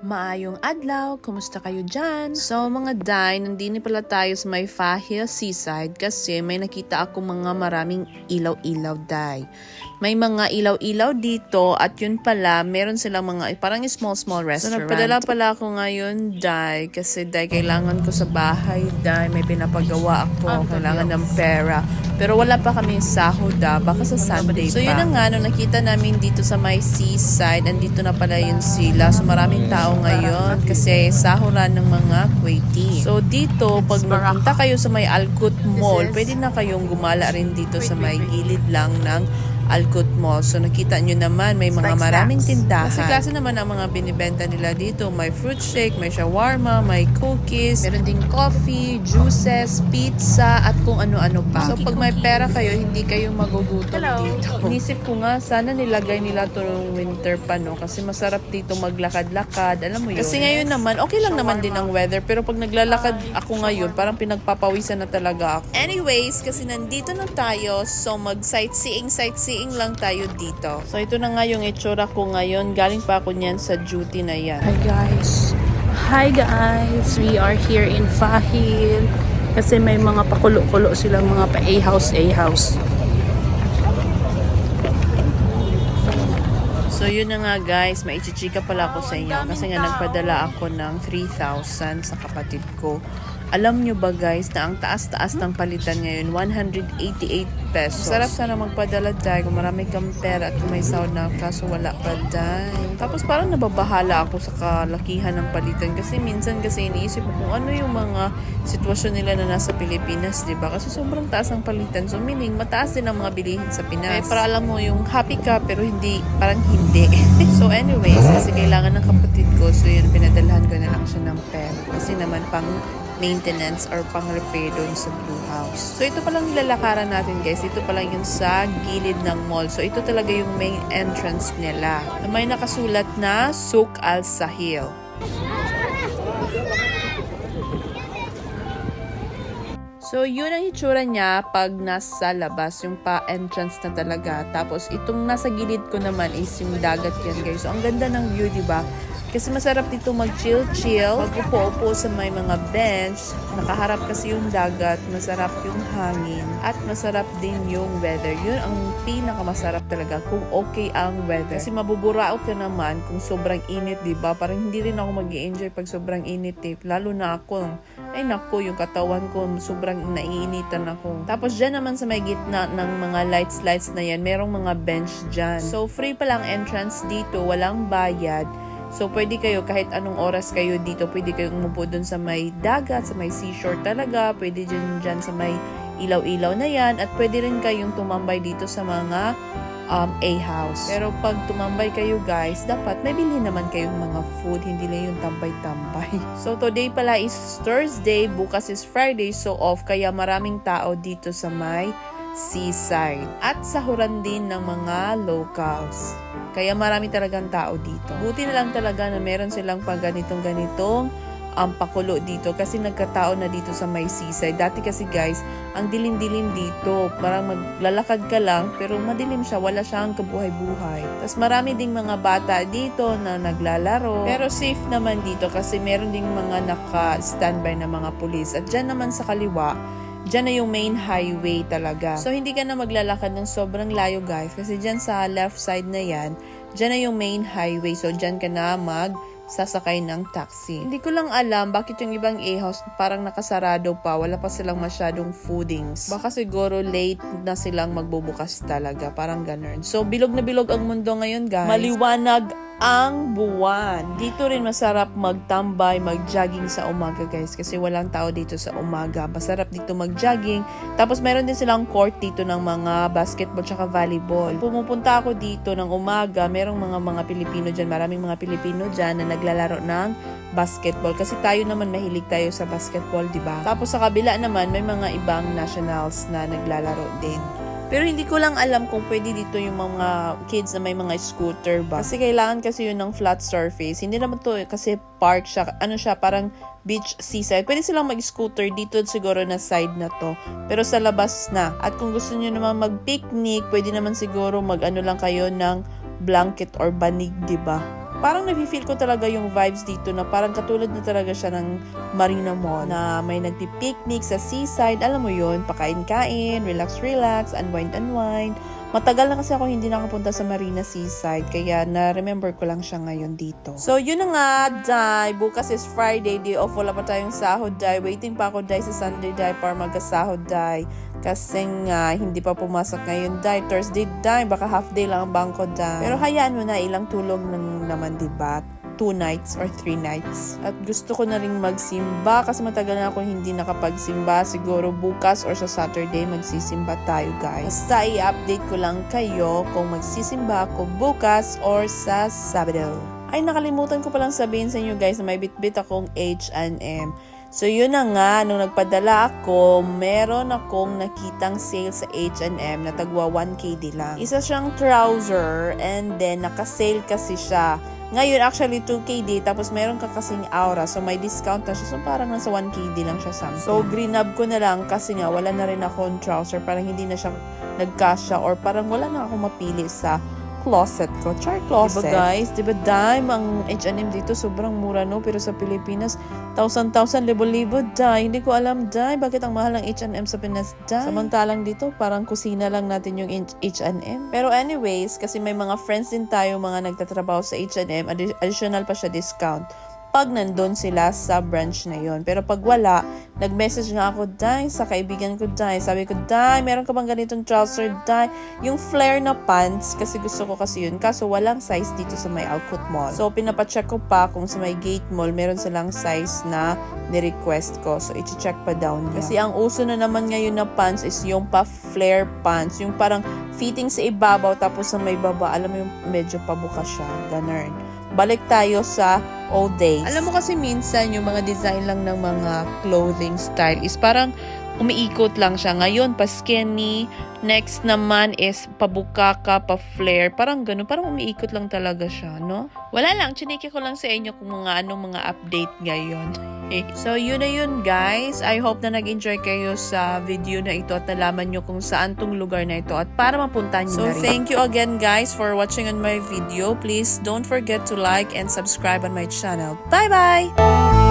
Maayong adlaw, kumusta kayo dyan? So mga day, nandini pala tayo sa may Fahil Seaside kasi may nakita ako mga maraming ilaw-ilaw day. May mga ilaw-ilaw dito at yun pala, meron silang mga parang small restaurant. So nagpadala pala ako ngayon day kasi day kailangan ko sa bahay day, may pinapagawa ako, kailangan ng pera. Pero wala pa kami sahod baka sa Sunday pa. So yun na nga, nung nakita namin dito sa may seaside, andito na pala yun sila. So maraming tao ngayon kasi sahuran ng mga Kuwaiti. So dito, pag magpunta kayo sa may Al-Quoth Mall, pwede na kayong gumala rin dito sa may gilid lang ng Al-Quoth Mall. So nakita nyo naman, may mga maraming tindahan. Kasi klase naman ang mga binibenta nila dito. May fruit shake, may shawarma, may cookies, meron ding coffee, juices, pizza, at kung ano-ano pa. So pag may pera kayo, hindi kayo magugutom dito. Inisip ko nga, sana nilagay nila to ng winter pa, no? Kasi masarap dito maglakad-lakad. Alam mo yun? Kasi ngayon naman, okay lang naman din ang weather. Pero pag naglalakad ako ngayon, parang pinagpapawisan na talaga ako. Anyways, kasi nandito na tayo, so mag-sightseeing lang tayo dito. So ito na nga yung itsura ko ngayon. Galing pa ako niyan sa duty na yan. Hi guys! We are here in Fahil kasi may mga pakulo-kulo silang mga pa-A-house. So yun na nga guys, maichichika pala ako sa inyo kasi nga nagpadala ako ng 3,000 sa kapatid ko. Alam nyo ba guys na ang taas-taas ng palitan ngayon, 188 pesos. Sarap sana magpadala dahil kung marami kang pera at kung may sahod na, kaso wala pa dahil. Tapos parang nababahala ako sa kalakihan ng palitan kasi minsan kasi iniisip ko kung ano yung mga sitwasyon nila na nasa Pilipinas, diba? Kasi sobrang taas ang palitan. So meaning, mataas din ang mga bilihin sa Pinas. Para alam mo yung happy ka pero hindi, parang hindi. So anyways, kasi kailangan ng kapatid ko, so yun, pinadalhan ko na lang siya ng pera. Kasi naman pang maintenance or pang-repair doon sa Blue House. So ito palang nilalakaran natin guys. Ito palang yung sa gilid ng mall. So ito talaga yung main entrance nila. May nakasulat na Souk Al Sahil. So yun ang itsura niya pag nasa labas, yung pa-entrance na talaga. Tapos itong nasa gilid ko naman is yung dagat yan guys. So ang ganda ng view, diba? Kasi masarap dito mag-chill-chill, mag-upo-upo sa may mga bench, nakaharap kasi yung dagat, masarap yung hangin, at masarap din yung weather. Yun ang pinakamasarap talaga kung okay ang weather. Kasi mabuburaot ka naman kung sobrang init, diba? Parang hindi rin ako mag-i-enjoy pag sobrang init, lalo na ako. Ay naku, yung katawan ko, sobrang naiinitan ako. Tapos dyan naman sa may gitna ng mga lights na yan, merong mga bench dyan. So free pa lang entrance dito, walang bayad. So, pwede kayo, kahit anong oras kayo dito, pwede kayong umupo dun sa may dagat, sa may seashore talaga, pwede dyan sa may ilaw-ilaw na yan, at pwede rin kayong tumambay dito sa mga A-house. Pero pag tumambay kayo guys, dapat may bilhin naman kayong mga food, hindi lang yung tambay-tambay. So, today pala is Thursday, bukas is Friday, so off, kaya maraming tao dito sa may seaside. At sahuran din ng mga locals. Kaya marami talagang tao dito. Buti na lang talaga na meron silang pag ganitong pakulo dito kasi nagkatao na dito sa may seaside. Dati kasi guys, ang dilim-dilim dito. Parang maglalakad ka lang pero madilim siya. Wala siyang kabuhay-buhay. Tapos marami ding mga bata dito na naglalaro. Pero safe naman dito kasi meron ding mga naka-standby na mga pulis. At dyan naman sa kaliwa, dyan na yung main highway talaga. So, hindi ka na maglalakad ng sobrang layo guys. Kasi dyan sa left side na yan, dyan na yung main highway. So, dyan ka na sasakay ng taxi. Hindi ko lang alam bakit yung ibang A-house parang nakasarado pa. Wala pa silang masyadong foodings. Baka siguro late na silang magbubukas talaga. Parang ganun. So, bilog na bilog ang mundo ngayon guys. Maliwanag ang buwan. Dito rin masarap magtambay, mag-jogging sa umaga guys kasi walang tao dito sa umaga. Masarap dito mag-jogging. Tapos meron din silang court dito ng mga basketball tsaka volleyball. Pumupunta ako dito ng umaga, merong mga Pilipino dyan, maraming mga Pilipino dyan na naglalaro ng basketball kasi tayo naman mahilig tayo sa basketball, diba? Tapos sa kabila naman may mga ibang nationals na naglalaro din. Pero hindi ko lang alam kung pwede dito yung mga kids na may mga scooter ba. Kasi kailangan kasi yun ng flat surface. Hindi naman to kasi park siya. Ano siya, parang beach seaside. Pwede silang mag-scooter dito siguro na side na to. Pero sa labas na. At kung gusto nyo naman mag-picnic, pwede naman siguro mag-ano lang kayo ng blanket or banig, diba? parang nafe-feel ko talaga yung vibes dito na parang katulad na talaga siya ng Marina Mall na may nagpi-picnic sa seaside. Alam mo yun, pakain-kain, relax-relax, unwind-unwind. Matagal na kasi ako hindi nakapunta sa Marina Seaside, kaya na-remember ko lang siya ngayon dito. So, yun na nga, Day. Bukas is Friday, day off. Wala pa tayong sahod, Day. Waiting pa ako, Day, sa Sunday, Day, para magkasahod, Day. Kasi nga, hindi pa pumasok ngayon, Day. Thursday, Day. Baka half day lang ang bangko, Day. Pero hayaan mo na, ilang tulog ng naman, diba? 2 nights or 3 nights. At gusto ko na rin magsimba kasi matagal na ako hindi nakapagsimba. Siguro bukas or sa Saturday magsisimba tayo, guys. Basta i-update ko lang kayo kung magsisimba ako bukas or sa Sabado. Ay, nakalimutan ko palang sabihin sa inyo, guys, na may bitbit akong H&M. So, yun na nga, nung nagpadala ako, meron akong nakitang sale sa H&M na tagwa 1KD lang. Isa siyang trouser and then naka-sale kasi siya. Ngayon, actually, 2KD, tapos meron ka kasing aura, so may discount na siya. So, parang nasa 1KD lang siya something. So, greenab ko na lang kasi nga, wala na rin akong trouser. Parang hindi na siya nagkasya or parang wala na akong mapili sa closet ko. Char closet. Diba, guys? Diba, dime? Ang H&M dito sobrang mura, no? Pero sa Pilipinas, 1,000, libo-libo, dime. Hindi ko alam, dime. Bakit ang mahal ng H&M sa Pinas, dime? Samantalang dito, parang kusina lang natin yung H&M. Pero anyways, kasi may mga friends din tayo, mga nagtatrabaho sa H&M, additional pa siya discount pag nandun sila sa branch na yon. Pero pag wala, nag-message nga ako, Day, sa kaibigan ko, Day. Sabi ko, Day, meron ka bang ganitong trouser, Day? Yung flare na pants, kasi gusto ko kasi yun. Kaso walang size dito sa may Alcott Mall. So, pinapacheck ko pa kung sa may Gate Mall, meron silang size na ni-request ko. So, i-check pa down niya. Kasi ang uso na naman ngayon na pants is yung pa-flare pants. Yung parang fitting sa ibabaw, tapos sa may baba, alam mo yung medyo pabuka siya. Ganun. Balik tayo sa old days. Alam mo kasi minsan yung mga design lang ng mga clothing style is parang umiikot lang siya. Ngayon, pa skinny. Next naman is pabuka ka, pa-flare. Parang ganun. Parang umiikot lang talaga siya, no? Wala lang. Chineke ko lang sa inyo kung anong mga update ngayon. So, yun na yun, guys. I hope na nag-enjoy kayo sa video na ito at nalaman nyo kung saan tong lugar na ito at para mapuntahan nyo na rin. So, thank you again, guys, for watching on my video. Please don't forget to like and subscribe on my channel. Bye-bye!